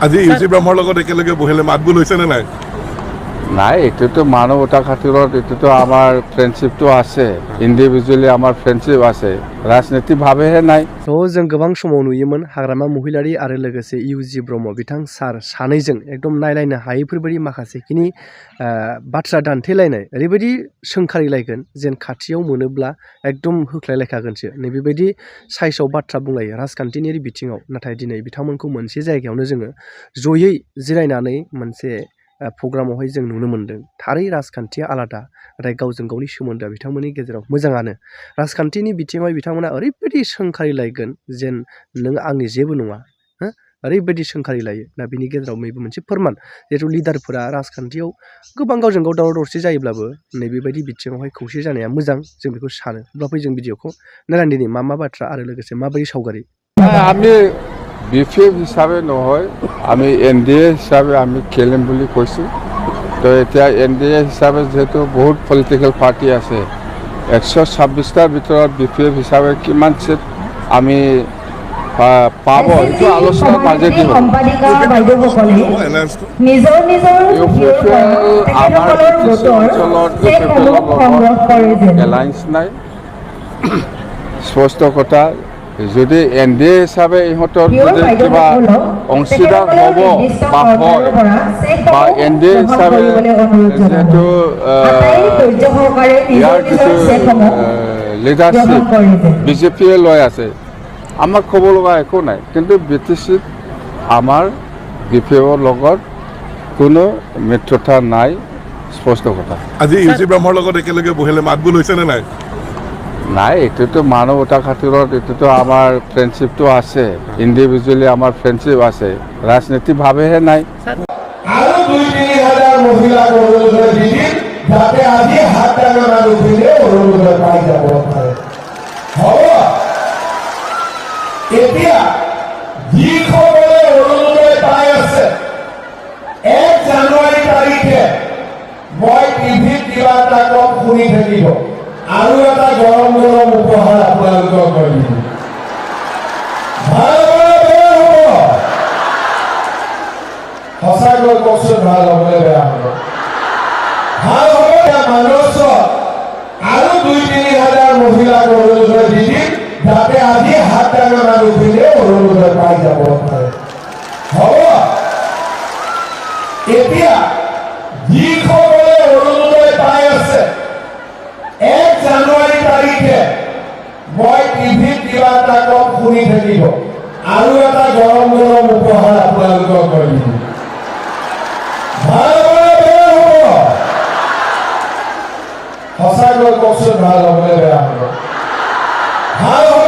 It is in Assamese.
আজি ইউজি ব্ৰহ্মৰ লগত একেলগে বহিলে মাতবোল হৈছে নে নাই? নাই, এইটোতো মানৱতাৰ খাতিৰত এইটোতো আমাৰ ফ্ৰেণ্ডশ্বিপটো আছে, ইণ্ডিভিজুৱেলি আমাৰ ফ্रेंडशिप আছে, राजनीतिकভাৱেহে নাই। जों गोबां समाव नुयोमोन हाग्रामा महिलारि आरो लोगोसे इउजि ब्रह्म बिथां सार सानैजों एकदम नायलायनो हायैफोरबायदि माखासेखिनि बाथ्रा दान्थेलायनाय ओरैबायदि सोंखारिलायगोन जेन खाथियाव मोनोब्ला एकदम होख्लायलायखागोनसो नैबेबायदि साइसआव बाथ्रा बुंलायो राजखान्थियारि बिथिङाव। नाथाय दिनै बिथांमोनखौ मोनसे जायगायावनो जोङो जयै जिरायनानै मोनसे प्रग्रामावहाय जों नुनो मोन्दों। थारै राजखान्थिया आलादा, नाथाय गावजों गावनि सोमोन्दोआ बिथांमोननि गेजेराव मोजाङानो। राजखान्थिनि बिथिङाव बिथांमोना ओरैबायदि सोंखारिलायगोन जेन नों आंनि जेबो नङा, ओरैबायदि सोंखारिलायो। दा बिनि गेजेराव बेबो मोनसे फोरमान जिहेथु लिडारफोरा राजखान्थियाव गोबां गावजों गाव दावराव दावसि जायोब्लाबो नैबेबायदि बिथिङावहाय खौसे जानाया मोजां, जों बेखौ सानो। अब्ला फै जों भिडिअखौ नायनानै दिनै मा बाथ्रा आरो लोगोसे माबायदि सावगारि। আমি বিপিএফ হিচাপে নহয়, আমি এনডিএ হিচাপে আমি খেলিম বুলি কৈছোঁ। তো এতিয়া এনডিএ হিচাপে যেহেতু বহুত পলিটিকেল পাৰ্টি আছে, 126টাৰ ভিতৰত বিপিএফ হিচাপে কিমান চিট আমি পাব এইটো আলোচনাৰ মাজেদি হ'ব। আমাৰ বিটিচি অঞ্চলত ইউপিএফৰ লগত এলায়েন্স নাই, স্পষ্ট কথা। যদি এনডিএ হিচাপে ইহঁতৰ যদি কিবা অংশীদাৰ হ'ব বা হয় বা এনডিএ হিচাপে যিহেতু ইয়াৰ যিটো লিডাৰশ্বিপ বিজেপিয়ে লৈ আছে, আমাক ক'ব লগা একো নাই। কিন্তু বিটিচিত আমাৰ বিপিএফৰ লগত কোনো মিত্ৰতা নাই, স্পষ্ট কথা। আজি ইউজি ব্ৰহ্মৰ লগত একেলগে বহিলে মাতবোল হৈছে নে নাই? নাই, এইটোতো মানৱতাৰ খাতিৰত এইটোতো আমাৰ ফ্ৰেণ্ডশ্বিপটো আছে, ইণ্ডিভিজুৱেলি আমাৰ ফ্ৰেণ্ডশ্বিপ আছে, ৰাজনীতিকভাৱেহে নাই। আৰু ২-৩ হাজাৰ মহিলাক অনুৰোধ দি দিম যাতে আজি হাত ডাঙৰ নুঠিলে অনুৰোধ পাই যাব পাৰে। হ'ব এতিয়া যিসকলে অনুৰোধ পাই আছে 1 জানুৱাৰী তাৰিখে মই টিভিত কিবা এটা কম শুনি থাকিব আৰু এটা গৰম গৰম উপহাৰ আপোনালোকক কৰি দিম। ভাল হ'বনে বেয়া হ'ব? সঁচাকৈ কওকচোন, ভাল হ'বনে বেয়া হ'ব? ভাল হ'ব। মানুহ আৰু ২-৩ হাজাৰ মহিলাক অনুৰোধ দি দিম যাতে আজি হাত ডাঙৰ নুঠিলে অনুৰোধ পাই যাব পাৰে। হ'ব এতিয়া যিসকলে অনুৰোধ পাই আছে 1 জানুৱাৰী তাৰিখে মই টিভিত কিবা এটা কম শুনি থাকিব আৰু এটা গৰম গৰম উপহাৰ আপোনালোকক কৰি দিম। ভাল হ'বনে বেয়া হ'ব? সঁচাকৈ কওকচোন, ভাল হ'বনে বেয়া হ'ব? ভাল হ'ব।